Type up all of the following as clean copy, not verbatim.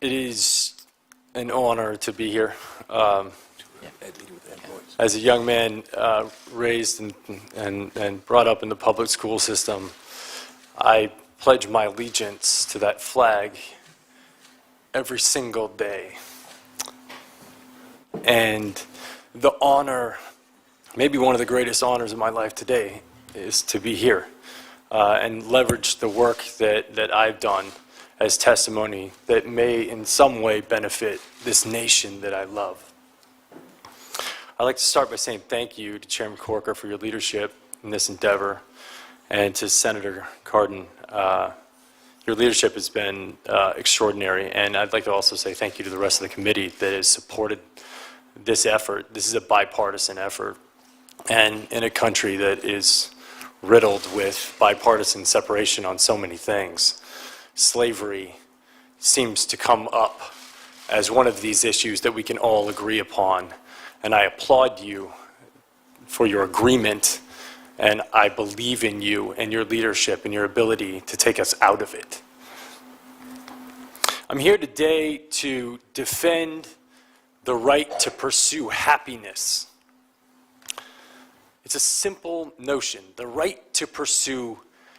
It is an honor to be here. As a young man raised and brought up in the public school system, I pledge my allegiance to that flag every single day. And the honor, maybe one of the greatest honors of my life today, is to be here and leverage the work that I've done as testimony that may in some way benefit this nation that I love. I'd like to start by saying thank you to Chairman Corker for your leadership in this endeavor, and to Senator Cardin. Your leadership has been extraordinary, and I'd like to also say thank you to the rest of the committee that has supported this effort. This is a bipartisan effort, and in a country that is riddled with bipartisan separation on so many things, slavery seems to come up as one of these issues that we can all agree upon. And I applaud you for your agreement, and I believe in you and your leadership and your ability to take us out of it. I'm here today to defend the right to pursue happiness. It's a simple notion, the right to pursue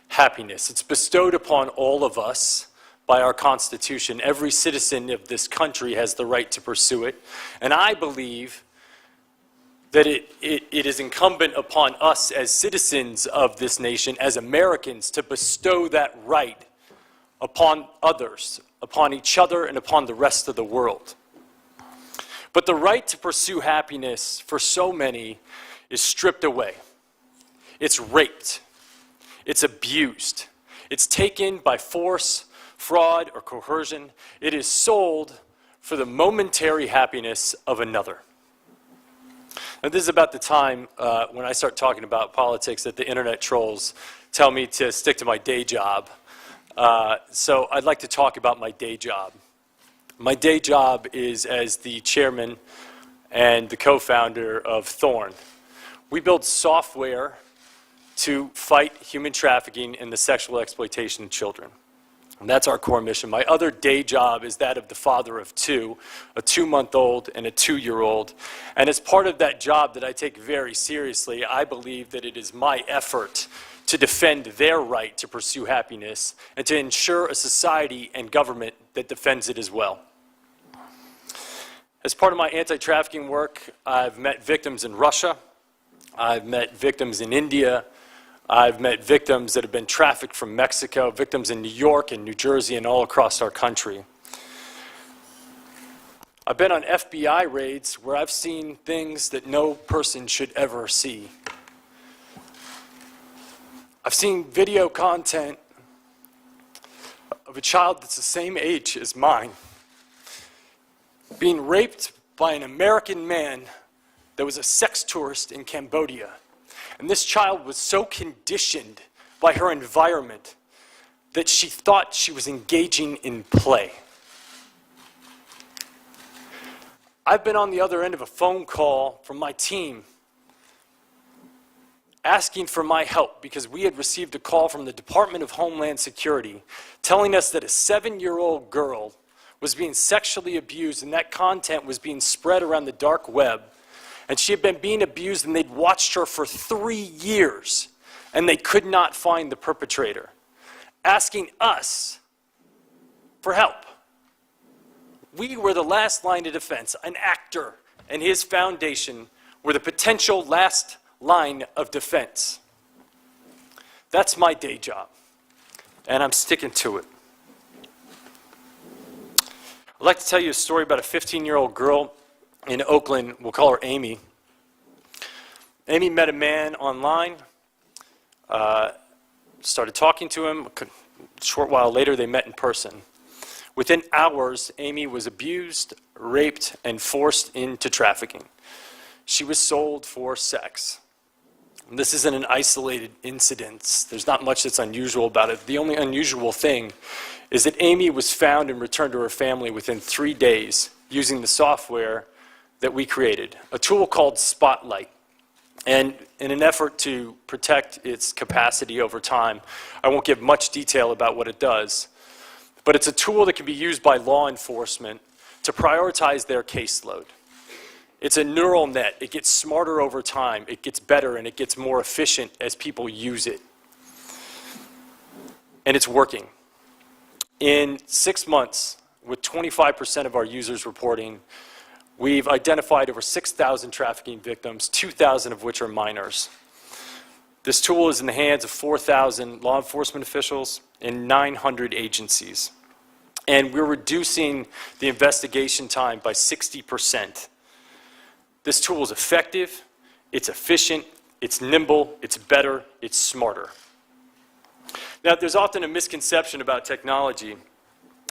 happiness. It's bestowed upon all of us by our Constitution. Every citizen of this country has the right to pursue it. And I believe that it is incumbent upon us as citizens of this nation, as Americans, to bestow that right upon others, upon each other, and upon the rest of the world. But the right to pursue happiness for so many is stripped away. It's raped. It's abused. It's taken by force, fraud, or coercion. It is sold for the momentary happiness of another. Now, this is about the time when I start talking about politics that the internet trolls tell me to stick to my day job. So I'd like to talk about my day job. My day job is as the chairman and the co-founder of Thorn. We build software to fight human trafficking and the sexual exploitation of children. And that's our core mission. My other day job is that of the father of two, a 2-month-old and a 2-year-old. And as part of that job that I take very seriously, I believe that it is my effort to defend their right to pursue happiness and to ensure a society and government that defends it as well. As part of my anti-trafficking work, I've met victims in Russia. I've met victims in India. I've met victims that have been trafficked from Mexico, victims in New York and New Jersey and all across our country. I've been on FBI raids where I've seen things that no person should ever see. I've seen video content of a child that's the same age as mine being raped by an American man that was a sex tourist in Cambodia. And this child was so conditioned by her environment that she thought she was engaging in play. I've been on the other end of a phone call from my team asking for my help because we had received a call from the Department of Homeland Security telling us that a 7-year-old girl was being sexually abused, and that content was being spread around the dark web. And she had been being abused, and they'd watched her for 3 years, and they could not find the perpetrator, asking us for help. We were the last line of defense. An actor and his foundation were the potential last line of defense. That's my day job, and I'm sticking to it. I'd like to tell you a story about a 15-year-old girl in Oakland. We'll call her Amy. Amy met a man online, started talking to him. A short while later, they met in person. Within hours, Amy was abused, raped, and forced into trafficking. She was sold for sex. And this isn't an isolated incident. There's not much that's unusual about it. The only unusual thing is that Amy was found and returned to her family within 3 days using the software that we created, a tool called Spotlight. And in an effort to protect its capacity over time, I won't give much detail about what it does. but it's a tool that can be used by law enforcement to prioritize their caseload. It's a neural net. It gets smarter over time. It gets better, and it gets more efficient as people use it. And it's working. In 6 months, with 25% of our users reporting, we've identified over 6,000 trafficking victims, 2,000 of which are minors. This tool is in the hands of 4,000 law enforcement officials and 900 agencies. And we're reducing the investigation time by 60%. This tool is effective, it's efficient, it's nimble, it's better, it's smarter. Now, there's often a misconception about technology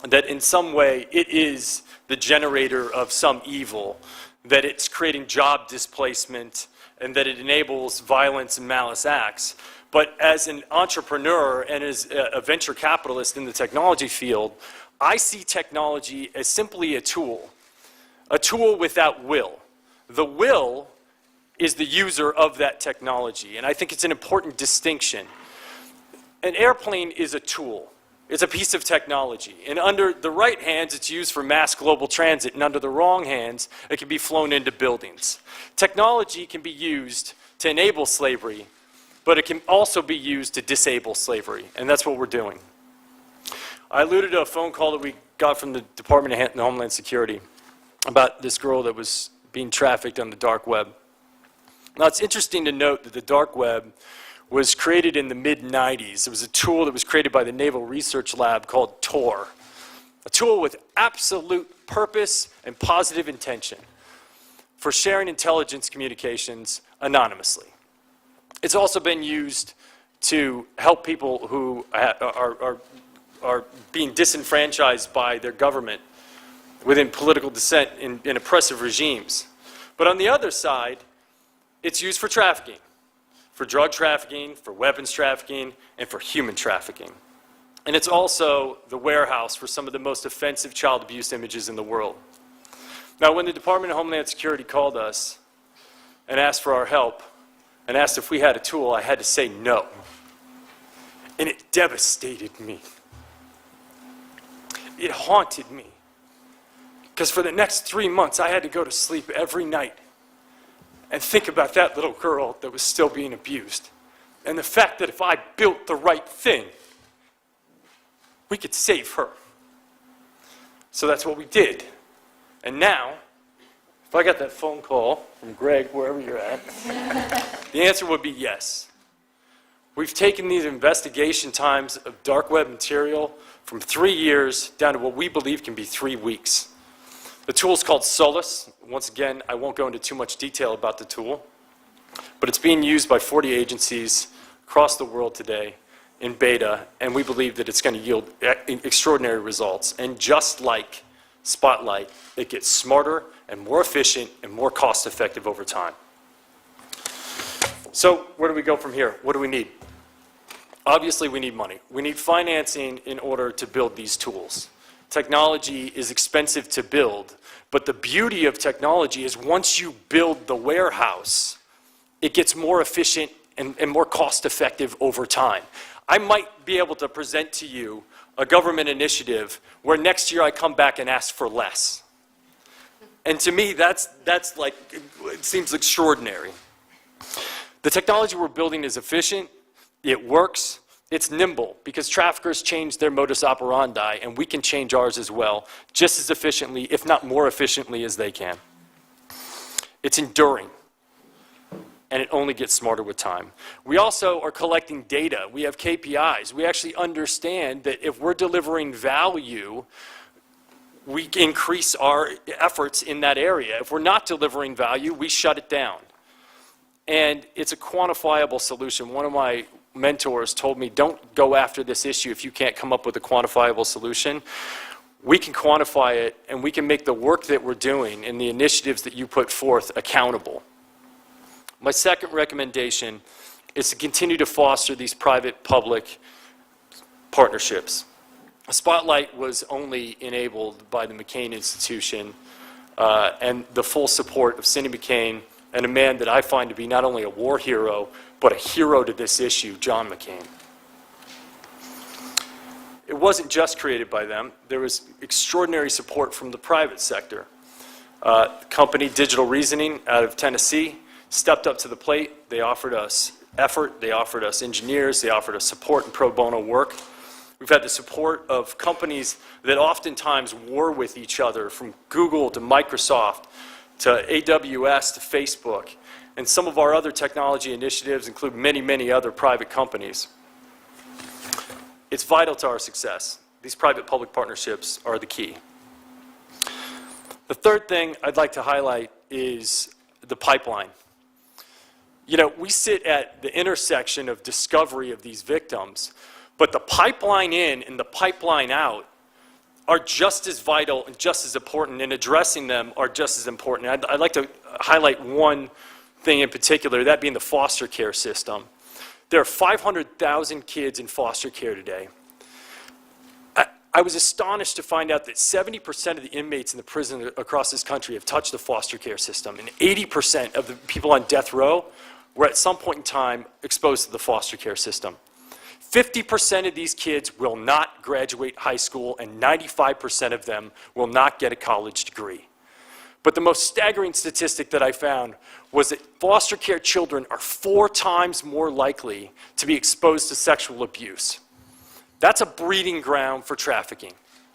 that in some way it is the generator of some evil, that it's creating job displacement, and that it enables violence and malice acts. But as an entrepreneur and as a venture capitalist in the technology field, I see technology as simply a tool without will. The will is the user of that technology, and I think it's an important distinction. An airplane is a tool. It's a piece of technology, and under the right hands, it's used for mass global transit, and under the wrong hands, it can be flown into buildings. Technology can be used to enable slavery, but it can also be used to disable slavery, and that's what we're doing. I alluded to a phone call that we got from the Department of Homeland Security about this girl that was being trafficked on the dark web. Now, it's interesting to note that the dark web was created in the mid-90s. It was a tool that was created by the Naval Research Lab called Tor, a tool with absolute purpose and positive intention for sharing intelligence communications anonymously. It's also been used to help people who are being disenfranchised by their government within political dissent in oppressive regimes. But on the other side, it's used for trafficking, for drug trafficking, for weapons trafficking, and for human trafficking. And it's also the warehouse for some of the most offensive child abuse images in the world. Now, when the Department of Homeland Security called us and asked for our help and asked if we had a tool, I had to say no. And it devastated me. It haunted me. Because for the next 3 months, I had to go to sleep every night and think about that little girl that was still being abused. And the fact that if I built the right thing, we could save her. So that's what we did. And now, if I got that phone call from Greg, wherever you're at, the answer would be yes. We've taken these investigation times of dark web material from 3 years down to what we believe can be 3 weeks. The tool is called Solus. Once again, I won't go into too much detail about the tool, but it's being used by 40 agencies across the world today in beta, and we believe that it's going to yield extraordinary results. And just like Spotlight, it gets smarter and more efficient and more cost-effective over time. So where do we go from here? What do we need? Obviously, we need money. We need financing in order to build these tools. Technology is expensive to build, but the beauty of technology is once you build the warehouse, it gets more efficient and more cost-effective over time. I might be able to present to you a government initiative where next year I come back and ask for less. And to me, that's like, it seems extraordinary. The technology we're building is efficient, it works, it's nimble, because traffickers change their modus operandi, and we can change ours as well, just as efficiently, if not more efficiently, as they can. It's enduring, and it only gets smarter with time. We also are collecting data. We have KPIs. We actually understand that if we're delivering value, we increase our efforts in that area. If we're not delivering value, we shut it down. And it's a quantifiable solution. One of my mentors told me, don't go after this issue if you can't come up with a quantifiable solution. We can quantify it, and we can make the work that we're doing and the initiatives that you put forth accountable. My second recommendation is to continue to foster these private-public partnerships. Spotlight was only enabled by the McCain Institution and the full support of Cindy McCain and a man that I find to be not only a war hero, but a hero to this issue, John McCain. It wasn't just created by them. There was extraordinary support from the private sector. Company Digital Reasoning out of Tennessee stepped up to the plate. They offered us effort, they offered us engineers, they offered us support and pro bono work. We've had the support of companies that oftentimes war with each other, from Google to Microsoft to AWS to Facebook. And some of our other technology initiatives include many, many other private companies. It's vital to our success. These private-public partnerships are the key. The third thing I'd like to highlight is the pipeline. You know, we sit at the intersection of discovery of these victims, but the pipeline in and the pipeline out are just as vital and just as important, and addressing them are just as important. I'd like to highlight one thing in particular, that being the foster care system. There are 500,000 kids in foster care today. I was astonished to find out that 70% of the inmates in the prison across this country have touched the foster care system, and 80% of the people on death row were at some point in time exposed to the foster care system. 50% of these kids will not graduate high school, and 95% of them will not get a college degree. But the most staggering statistic that I found was that foster care children are 4 times more likely to be exposed to sexual abuse. That's a breeding ground for trafficking.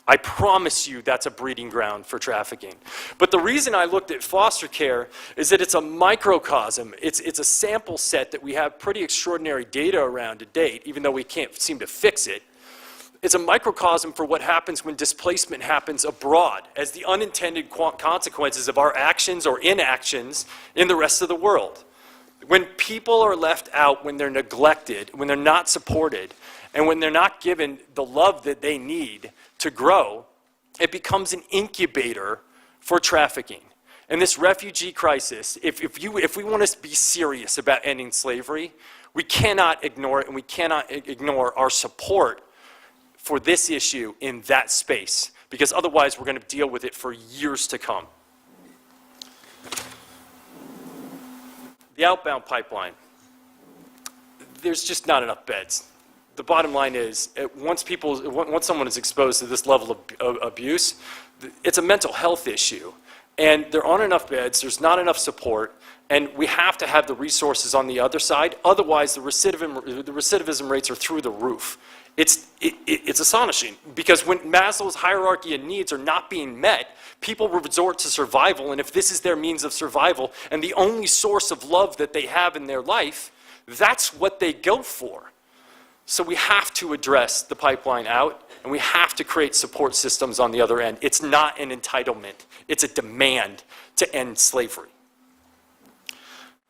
I promise you that's a breeding ground for trafficking. But the reason I looked at foster care is that it's a microcosm. It's a sample set that we have pretty extraordinary data around to date, even though we can't seem to fix it. It's a microcosm for what happens when displacement happens abroad, as the unintended consequences of our actions or inactions in the rest of the world. When people are left out, when they're neglected, when they're not supported, and when they're not given the love that they need to grow, it becomes an incubator for trafficking. And this refugee crisis, if we want to be serious about ending slavery, we cannot ignore it, and we cannot ignore our support for this issue in that space, because otherwise we're going to deal with it for years to come. The outbound pipeline. There's just not enough beds. The bottom line is, once someone is exposed to this level of abuse, it's a mental health issue. And there aren't enough beds, there's not enough support, and we have to have the resources on the other side. Otherwise, the recidivism rates are through the roof. It's astonishing, because when Maslow's hierarchy of needs are not being met, people resort to survival, and if this is their means of survival and the only source of love that they have in their life, that's what they go for. So we have to address the pipeline out, and we have to create support systems on the other end. It's not an entitlement, it's a demand to end slavery.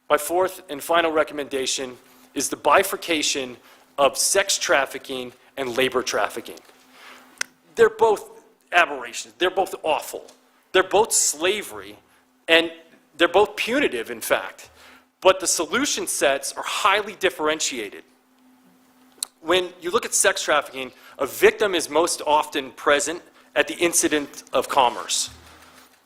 My fourth and final recommendation is the bifurcation of sex trafficking and labor trafficking. They're both aberrations, they're both awful. They're both slavery, and they're both punitive, in fact. But the solution sets are highly differentiated. When you look at sex trafficking, a victim is most often present at the incident of commerce.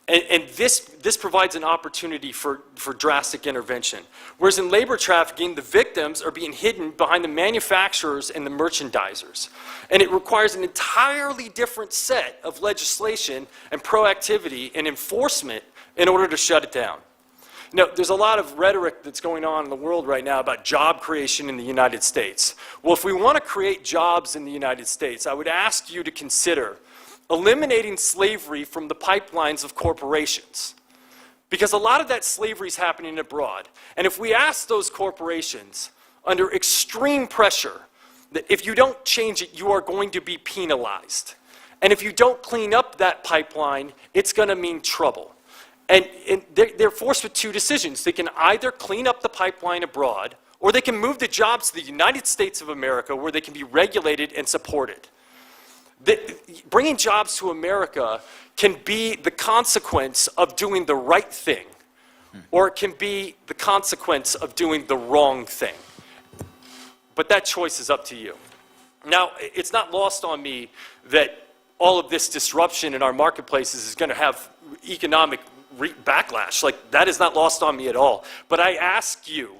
And this provides an opportunity for drastic intervention. Whereas in labor trafficking, the victims are being hidden behind the manufacturers and the merchandisers. And it requires an entirely different set of legislation and proactivity and enforcement in order to shut it down. Now, there's a lot of rhetoric that's going on in the world right now about job creation in the United States. Well, if we want to create jobs in the United States, I would ask you to consider eliminating slavery from the pipelines of corporations. Because a lot of that slavery is happening abroad. And if we ask those corporations, under extreme pressure, that if you don't change it, you are going to be penalized. And if you don't clean up that pipeline, it's going to mean trouble. And they're forced with 2 decisions. They can either clean up the pipeline abroad, or they can move the jobs to the United States of America, where they can be regulated and supported. Bringing jobs to America can be the consequence of doing the right thing, or it can be the consequence of doing the wrong thing. But that choice is up to you. Now, it's not lost on me that all of this disruption in our marketplaces is going to have economic backlash. Like, that is not lost on me at all. But I ask you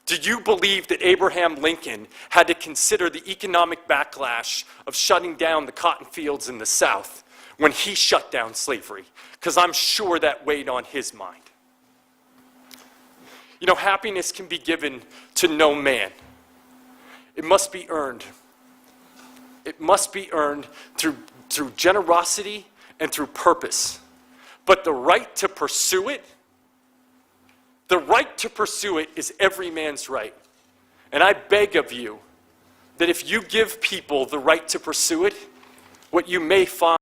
Do you believe that Abraham Lincoln had to consider the economic backlash of shutting down the cotton fields in the South when he shut down slavery? Because I'm sure that weighed on his mind. You know, happiness can be given to no man. It must be earned. It must be earned through generosity and through purpose. But the right to pursue it, is every man's right. And I beg of you that if you give people the right to pursue it, what you may find